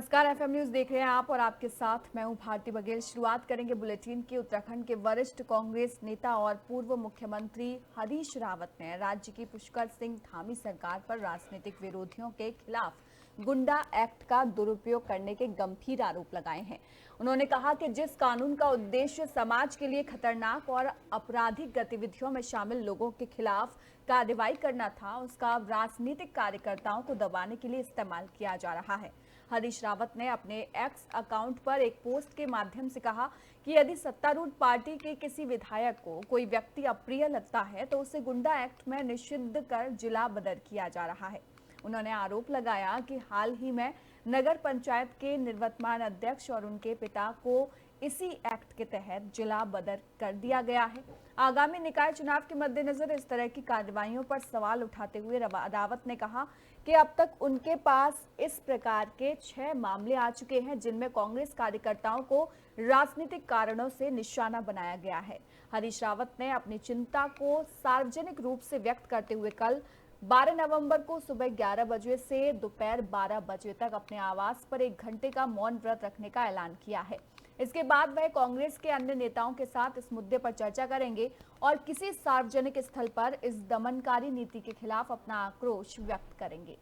नमस्कार, FM news देख रहे हैं आप और आपके साथ मैं हूं भारती बघेल। शुरुआत करेंगे बुलेटिन की। उत्तराखंड के वरिष्ठ कांग्रेस नेता और पूर्व मुख्यमंत्री हरीश रावत ने राज्य की पुष्कर सिंह धामी सरकार पर राजनीतिक विरोधियों के खिलाफ गुंडा एक्ट का दुरुपयोग करने के गंभीर आरोप लगाए हैं। उन्होंने कहा कि जिस कानून का उद्देश्य समाज के लिए खतरनाक और आपराधिक गतिविधियों में शामिल लोगों के खिलाफ कार्रवाई करना था, उसका राजनीतिक कार्यकर्ताओं को दबाने के लिए इस्तेमाल किया जा रहा है। हरीश रावत ने अपने एक्स अकाउंट पर एक पोस्ट के माध्यम से कहा कि यदि सत्तारूढ़ पार्टी के किसी विधायक को कोई व्यक्ति अप्रिय लगता है तो उसे गुंडा एक्ट में निषिद्ध कर जिला बदर किया जा रहा है। उन्होंने आरोप लगाया कि हाल ही में नगर पंचायत के निवर्तमान अध्यक्ष और उनके पिता को इसी एक्ट के तहत जिला बदर कर दिया गया है। आगामी निकाय चुनाव के मद्देनजर इस तरह की कार्रवाइयों पर सवाल उठाते हुए रावत ने कहा कि अब तक उनके पास इस प्रकार के 6 मामले आ चुके हैं जिनमें कांग्रेस कार्यकर्ताओं को राजनीतिक कारणों से निशाना बनाया गया है। हरीश रावत ने अपनी चिंता को सार्वजनिक रूप से व्यक्त करते हुए कल 12 नवंबर को सुबह 11 बजे से दोपहर 12 बजे तक अपने आवास पर 1 घंटे का मौन व्रत रखने का ऐलान किया है। इसके बाद वह कांग्रेस के अन्य नेताओं के साथ इस मुद्दे पर चर्चा करेंगे और किसी सार्वजनिक स्थल पर इस दमनकारी नीति के खिलाफ अपना आक्रोश व्यक्त करेंगे।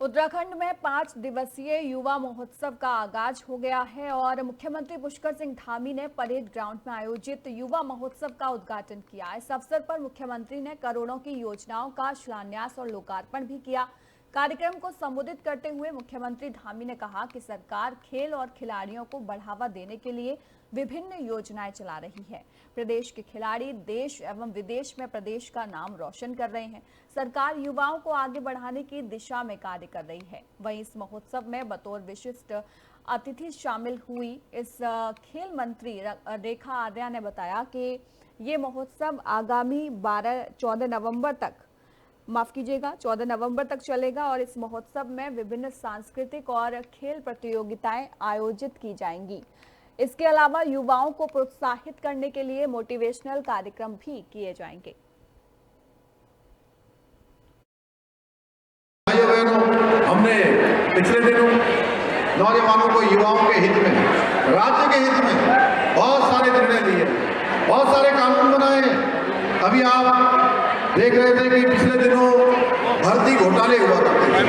उत्तराखंड में 5 दिवसीय युवा महोत्सव का आगाज हो गया है और मुख्यमंत्री पुष्कर सिंह धामी ने परेड ग्राउंड में आयोजित युवा महोत्सव का उद्घाटन किया। इस अवसर पर मुख्यमंत्री ने करोड़ों की योजनाओं का शिलान्यास और लोकार्पण भी किया। कार्यक्रम को संबोधित करते हुए मुख्यमंत्री धामी ने कहा कि सरकार खेल और खिलाड़ियों को बढ़ावा देने के लिए विभिन्न योजनाएं चला रही है। प्रदेश के खिलाड़ी देश एवं विदेश में प्रदेश का नाम रोशन कर रहे हैं। सरकार युवाओं को आगे बढ़ाने की दिशा में कार्य कर रही है। वहीं इस महोत्सव में बतौर विशिष्ट अतिथि शामिल हुई इस खेल मंत्री रेखा आर्या ने बताया कि ये महोत्सव आगामी 14 नवंबर तक चलेगा और इस महोत्सव में विभिन्न सांस्कृतिक और खेल प्रतियोगिताएं आयोजित की जाएंगी। इसके अलावा युवाओं को प्रोत्साहित करने के लिए मोटिवेशनल कार्यक्रम भी किए जाएंगे। हमने पिछले दिनों नौजवानों को, युवाओं के हित में, राज्य के हित में बहुत सारे निर्णय लिए, बहुत सारे कानून बनाए। अभी आप देख रहे थे कि पिछले दिनों भर्ती घोटाले हुआ करते थे।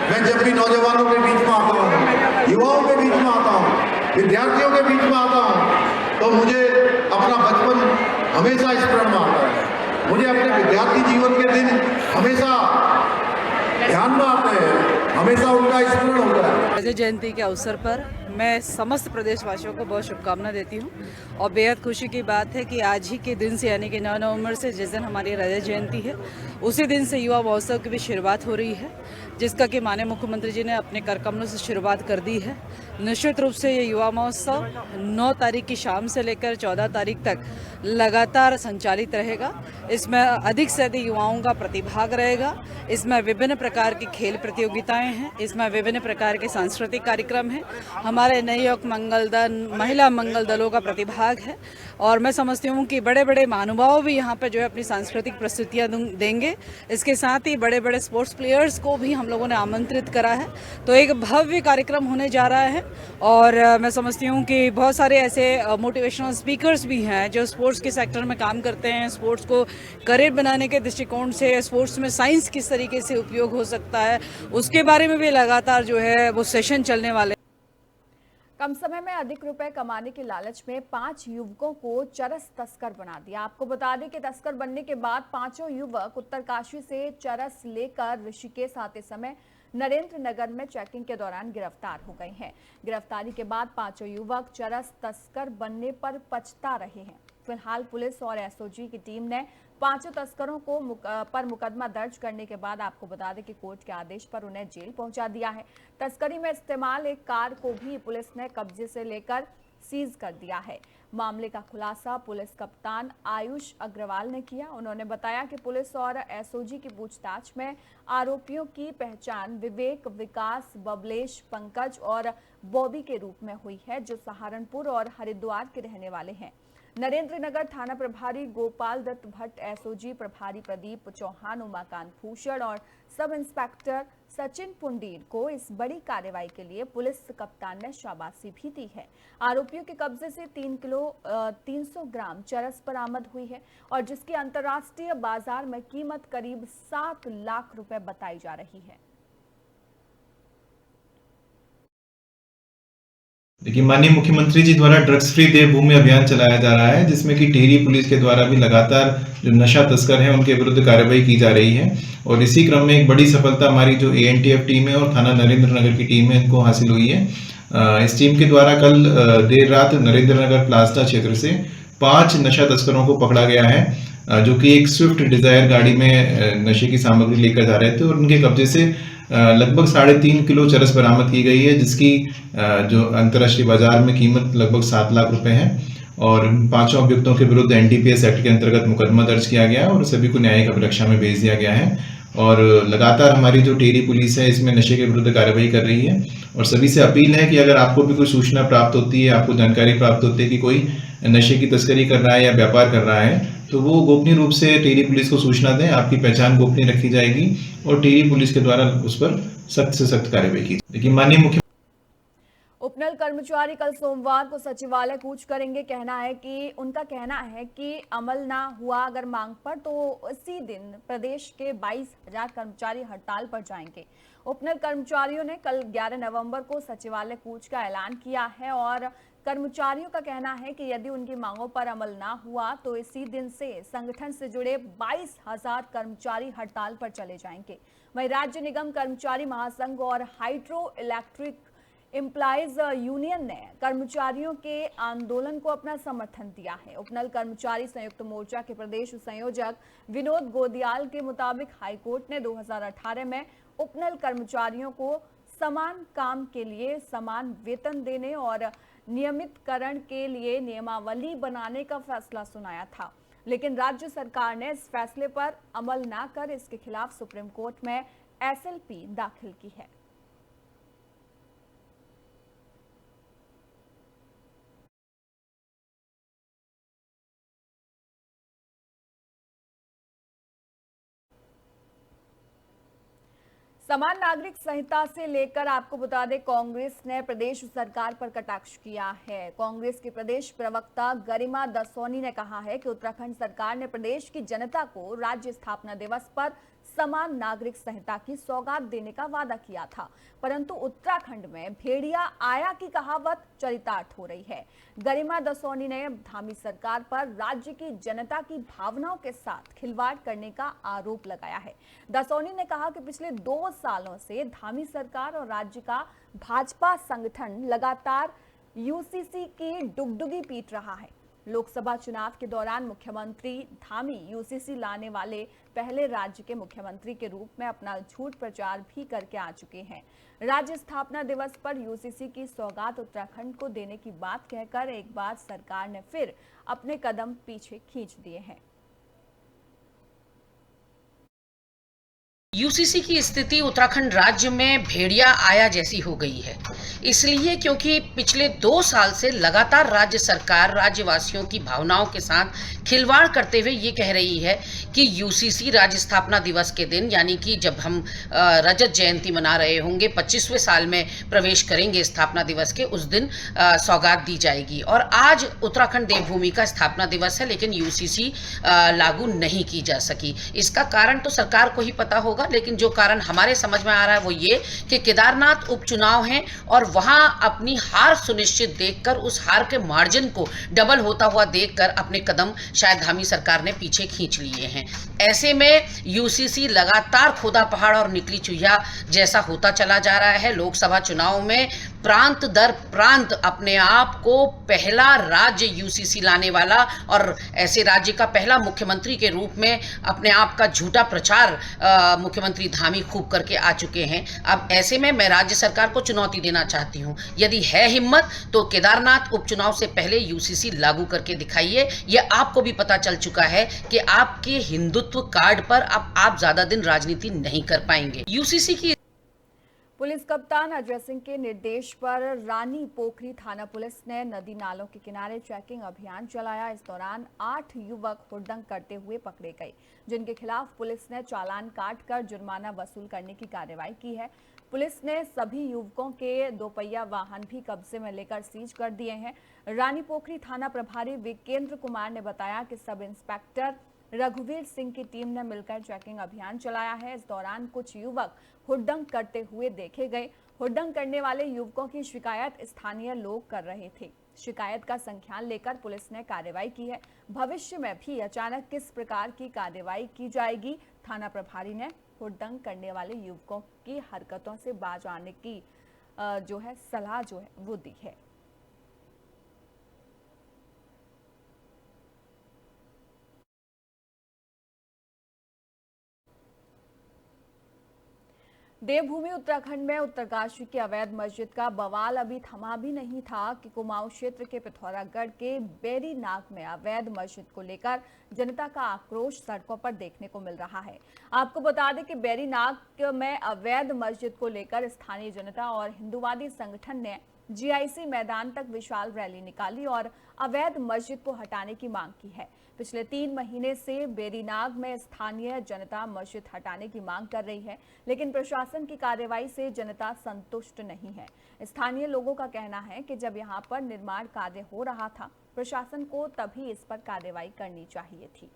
मैं जब भी नौजवानों के बीच में आता हूँ, युवाओं के बीच में आता हूँ, विद्यार्थियों के बीच में आता हूँ, तो मुझे अपना बचपन हमेशा स्मरण में आता है। मुझे अपने विद्यार्थी जीवन के दिन हमेशा ध्यान में आते हैं, हमेशा उनका स्मरण होता है। रजत जयंती के अवसर पर मैं समस्त प्रदेशवासियों को बहुत शुभकामनाएं देती हूँ और बेहद खुशी की बात है कि आज ही के दिन से यानी कि 9 नवंबर से जिस दिन हमारी रजत जयंती है उसी दिन से युवा महोत्सव की भी शुरुआत हो रही है, जिसका कि माननीय मुख्यमंत्री जी ने अपने कर कमलों से शुरुआत कर दी है। निश्चित रूप से ये युवा महोत्सव 9 तारीख की शाम से लेकर 14 तारीख तक लगातार संचालित रहेगा। इसमें अधिक से अधिक युवाओं का प्रतिभाग रहेगा। इसमें विभिन्न प्रकार की खेल प्रतियोगिताएं हैं, इसमें विभिन्न प्रकार के सांस्कृतिक कार्यक्रम हैं। हमारे नवयुवक मंगल दल, महिला मंगल दलों का प्रतिभाग है और मैं समझती हूँ कि बड़े बड़े महानुभाव भी यहाँ पर जो है अपनी सांस्कृतिक प्रस्तुतियाँ देंगे। इसके साथ ही बड़े बड़े स्पोर्ट्स प्लेयर्स को भी हम लोगों ने आमंत्रित करा है। तो एक भव्य कार्यक्रम होने जा रहा है और मैं समझती हूँ कि बहुत सारे ऐसे मोटिवेशनल स्पीकर्स भी हैं जो स्पोर्ट्स के सेक्टर में काम करते हैं। स्पोर्ट्स को करियर बनाने के दृष्टिकोण से स्पोर्ट्स में साइंस किस तरीके से उपयोग हो सकता है, उसके बारे में भी लगातार जो है वो सेशन चलने वाले। कम समय में अधिक रुपए कमाने के लालच में 5 युवकों को चरस तस्कर बना दिया। आपको बता दें कि तस्कर बनने के बाद पांचों युवक उत्तरकाशी से चरस लेकर ऋषिकेश आते समय नरेंद्र नगर में चेकिंग के दौरान गिरफ्तार हो गए हैं। गिरफ्तारी के बाद पांचों युवक चरस तस्कर बनने पर पछता रहे हैं। फिलहाल पुलिस और एसओजी की टीम ने पांचों तस्करों को पर मुकदमा दर्ज करने के बाद आपको बता दें कि कोर्ट के आदेश पर उन्हें जेल पहुंचा दिया है। तस्करी में इस्तेमाल एक कार को भी पुलिस ने कब्जे से लेकर सीज कर दिया है। मामले का खुलासा पुलिस कप्तान आयुष अग्रवाल ने किया। उन्होंने बताया कि पुलिस और एसओजी की पूछताछ में आरोपियों की पहचान विवेक, विकास, बबलेश, पंकज और बॉबी के रूप में हुई है, जो सहारनपुर और हरिद्वार के रहने वाले हैं। नरेंद्रनगर थाना प्रभारी गोपाल दत्त भट्ट, एसओजी प्रभारी प्रदीप चौहान, उमाकांत भूषण और सब इंस्पेक्टर सचिन पुंडीर को इस बड़ी कार्रवाई के लिए पुलिस कप्तान ने शाबाशी भी दी है। आरोपियों के कब्जे से 3 किलो 300 ग्राम चरस बरामद हुई है और जिसकी अंतर्राष्ट्रीय बाजार में कीमत करीब 7 लाख रुपए बताई जा रही है। देखिए, माननीय मुख्यमंत्री जी द्वारा ड्रग्स फ्री देवभूमि अभियान चलाया जा रहा है, जिसमें कि टिहरी पुलिस के द्वारा भी लगातार जो नशा तस्कर हैं उनके विरुद्ध कार्रवाई की जा रही है। और इसी क्रम में एक बड़ी सफलता हमारी जो एएनटीएफ टीम है और थाना नरेंद्रनगर की टीम है इनको हासिल हुई है। इस टीम के द्वारा कल देर रात नरेंद्रनगर प्लास्टा क्षेत्र से 5 नशा तस्करों को पकड़ा गया है, जो कि एक स्विफ्ट डिजायर गाड़ी में नशे की सामग्री लेकर जा रहे थे और उनके कब्जे से लगभग 3.5 किलो चरस बरामद की गई है, जिसकी जो अंतर्राष्ट्रीय बाजार में कीमत लगभग 7 लाख रुपए है। और 5 अभियुक्तों के विरुद्ध एनडीपीएस एक्ट के अंतर्गत मुकदमा दर्ज किया गया और सभी को न्यायिक अभिरक्षा में भेज दिया गया है। और लगातार हमारी जो टिहरी पुलिस है इसमें नशे के विरुद्ध कार्रवाई कर रही है। और सभी से अपील है कि अगर आपको भी कोई सूचना प्राप्त होती है, आपको जानकारी प्राप्त होती है कि कोई नशे की तस्करी कर रहा है या व्यापार कर रहा है, तो वो गोपनीय रूप से टिहरी पुलिस को सूचना दें। आपकी पहचान गोपनीय रखी जाएगी और टिहरी पुलिस के द्वारा उस पर सख्त से सख्त कार्रवाई की। लेकिन माननीय मुख्य उपनल कर्मचारी कल सोमवार को सचिवालय कूच करेंगे। उनका कहना है कि अमल ना हुआ अगर मांग पर तो इसी दिन प्रदेश के 22,000 कर्मचारी हड़ताल पर जाएंगे। उपनल कर्मचारियों ने कल 11 नवंबर को सचिवालय कूच का ऐलान किया है और कर्मचारियों का कहना है कि यदि उनकी मांगों पर अमल ना हुआ तो इसी दिन से संगठन से जुड़े 22,000 कर्मचारी हड़ताल पर चले जाएंगे। वहीं राज्य निगम कर्मचारी महासंघ और हाइड्रो इलेक्ट्रिक एम्प्लॉइज यूनियन ने कर्मचारियों के आंदोलन को अपना समर्थन दिया है। उपनल कर्मचारी संयुक्त मोर्चा के प्रदेश संयोजक विनोद गोदियाल के मुताबिक हाईकोर्ट ने 2018 में उपनल कर्मचारियों को समान काम के लिए समान वेतन देने और नियमितकरण के लिए नियमावली बनाने का फैसला सुनाया था, लेकिन राज्य सरकार ने इस फैसले पर अमल न कर इसके खिलाफ सुप्रीम कोर्ट में एसएलपी दाखिल की है। समान नागरिक संहिता से लेकर आपको बता दें, कांग्रेस ने प्रदेश सरकार पर कटाक्ष किया है। कांग्रेस के प्रदेश प्रवक्ता गरिमा दसोनी ने कहा है कि उत्तराखंड सरकार ने प्रदेश की जनता को राज्य स्थापना दिवस पर समान नागरिक संहिता की सौगात देने का वादा किया था, परंतु उत्तराखंड में भेड़िया आया की कहावत चरितार्थ हो रही है। गरिमा दसोनी ने धामी सरकार पर राज्य की जनता की भावनाओं के साथ खिलवाड़ करने का आरोप लगाया है। दसोनी ने कहा कि पिछले 2 सालों से धामी सरकार और राज्य का भाजपा संगठन लगातार यूसीसी की डुगडुगी पीट रहा है। लोकसभा चुनाव के दौरान मुख्यमंत्री धामी यूसीसी लाने वाले पहले राज्य के मुख्यमंत्री के रूप में अपना झूठ प्रचार भी करके आ चुके हैं। राज्य स्थापना दिवस पर यूसीसी की सौगात उत्तराखंड को देने की बात कहकर एक बार सरकार ने फिर अपने कदम पीछे खींच दिए हैं। यूसीसी की स्थिति उत्तराखंड राज्य में भेड़िया आया जैसी हो गई है, इसलिए क्योंकि पिछले 2 साल से लगातार राज्य सरकार राज्यवासियों की भावनाओं के साथ खिलवाड़ करते हुए ये कह रही है कि यूसीसी राज्य स्थापना दिवस के दिन, यानी कि जब हम रजत जयंती मना रहे होंगे, 25वें साल में प्रवेश करेंगे स्थापना दिवस के, उस दिन सौगात दी जाएगी। और आज उत्तराखंड देवभूमि का स्थापना दिवस है, लेकिन यूसीसी लागू नहीं की जा सकी। इसका कारण तो सरकार को ही पता होगा, लेकिन जो कारण हमारे समझ में आ रहा है वो ये कि केदारनाथ उपचुनाव हैं और वहां अपनी हार सुनिश्चित देखकर, उस हार के मार्जिन को डबल होता हुआ देखकर अपने कदम शायद धामी सरकार ने पीछे खींच लिए हैं। ऐसे में यूसीसी लगातार खुदा पहाड़ और निकली चुहिया जैसा होता चला जा रहा है। लोकसभा चुनाव में प्रांत दर प्रांत अपने आप को पहला राज्य यूसीसी लाने वाला और ऐसे राज्य का पहला मुख्यमंत्री के रूप में अपने आप का झूठा प्रचार मुख्यमंत्री धामी खूब करके आ चुके हैं। अब ऐसे में मैं राज्य सरकार को चुनौती देना चाहती हूं, यदि है हिम्मत तो केदारनाथ उपचुनाव से पहले यूसीसी लागू करके दिखाइए। यह आपको भी पता चल चुका है कि आपके हिंदुत्व कार्ड पर अब आप ज्यादा दिन राजनीति नहीं कर पाएंगे। यूसीसी की पुलिस कप्तान अजय सिंह के निर्देश पर रानी पोखरी थाना पुलिस ने नदी नालों के किनारे चेकिंग अभियान चलाया। इस दौरान 8 युवक हुड़दंग करते हुए पकड़े गए, जिनके खिलाफ पुलिस ने चालान काटकर जुर्माना वसूल करने की कार्रवाई की है। पुलिस ने सभी युवकों के दोपहिया वाहन भी कब्जे में लेकर सीज कर दिए हैं। रानी पोखरी थाना प्रभारी विकेंद्र कुमार ने बताया कि सब इंस्पेक्टर रघुवीर सिंह की टीम ने मिलकर चेकिंग अभियान चलाया है। इस दौरान कुछ युवक हुड़दंग करते हुए देखे गए। हुड़दंग करने वाले युवकों की शिकायत स्थानीय लोग कर रहे थे। शिकायत का संज्ञान लेकर पुलिस ने कार्रवाई की है। भविष्य में भी अचानक किस प्रकार की कार्रवाई की जाएगी, थाना प्रभारी ने हुड़दंग करने वाले युवकों की हरकतों से बाज आने की सलाह वो दी है। देवभूमि उत्तराखंड में उत्तरकाशी की अवैध मस्जिद का बवाल अभी थमा भी नहीं था कि कुमाऊं क्षेत्र के पिथौरागढ़ के बेरी नाग में अवैध मस्जिद को लेकर जनता का आक्रोश सड़कों पर देखने को मिल रहा है। आपको बता दें कि बेरी नाग में अवैध मस्जिद को लेकर स्थानीय जनता और हिंदूवादी संगठन ने जीआईसी मैदान तक विशाल रैली निकाली और अवैध मस्जिद को हटाने की मांग की है। पिछले 3 महीने से बेरीनाग में स्थानीय जनता मस्जिद हटाने की मांग कर रही है, लेकिन प्रशासन की कार्रवाई से जनता संतुष्ट नहीं है। स्थानीय लोगों का कहना है कि जब यहां पर निर्माण कार्य हो रहा था, प्रशासन को तभी इस पर कार्रवाई करनी चाहिए थी।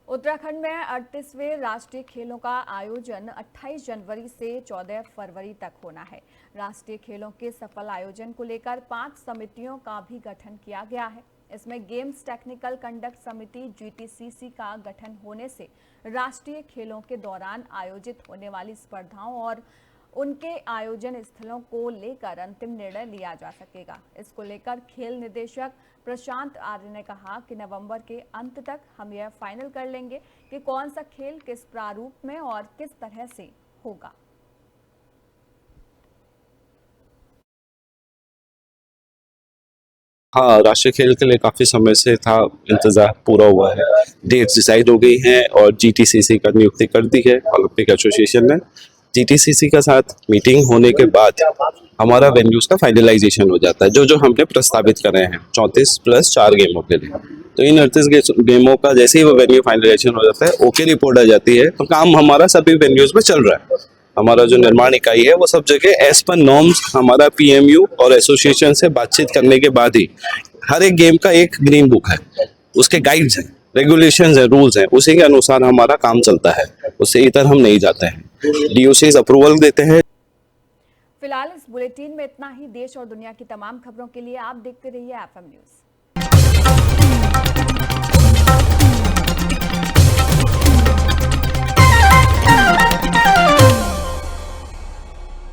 उत्तराखंड में 38वें राष्ट्रीय खेलों का आयोजन 28 जनवरी से 14 फरवरी तक होना है। राष्ट्रीय खेलों के सफल आयोजन को लेकर 5 समितियों का भी गठन किया गया है। इसमें गेम्स टेक्निकल कंडक्ट समिति GTCC का गठन होने से राष्ट्रीय खेलों के दौरान आयोजित होने वाली स्पर्धाओं और उनके आयोजन स्थलों को लेकर अंतिम निर्णय लिया जा सकेगा। इसको लेकर खेल निदेशक प्रशांत आर्य ने कहा कि नवंबर के अंत तक हम यह फाइनल कर लेंगे कि कौन सा खेल किस प्रारूप में और किस तरह से होगा। हाँ, राष्ट्रीय खेल के लिए काफ़ी समय से था, इंतज़ार पूरा हुआ है। डेट्स डिसाइड हो गई हैं और GTCC का नियुक्ति कर दी है ओलंपिक एसोसिएशन ने। GTCC के साथ मीटिंग होने के बाद हमारा वेन्यूज़ का फाइनलाइजेशन हो जाता है, जो हमने प्रस्तावित कर रहे हैं 34 + 4 गेमों के लिए। तो इन 38 गेमों का जैसे ही वो वेन्यू फाइनलाइजेशन हो जाता है, ओके रिपोर्ट आ जाती है, तो काम हमारा सभी वेन्यूज़ में चल रहा है। हमारा जो निर्माण इकाई है वो सब जगह एज पर नॉर्म्स हमारा PMU और एसोसिएशन से बातचीत करने के बाद ही हर एक गेम का एक ग्रीन बुक है, उसके गाइड्स हैं, रेगुलेशंस हैं, रूल्स हैं, उसी के अनुसार हमारा काम चलता है। उससे इधर हम नहीं जाते हैं, DOCs अप्रूवल देते हैं। फिलहाल इस बुलेटिन में इतना ही। देश और दुनिया की तमाम खबरों के लिए आप देखते रहिए FM न्यूज़।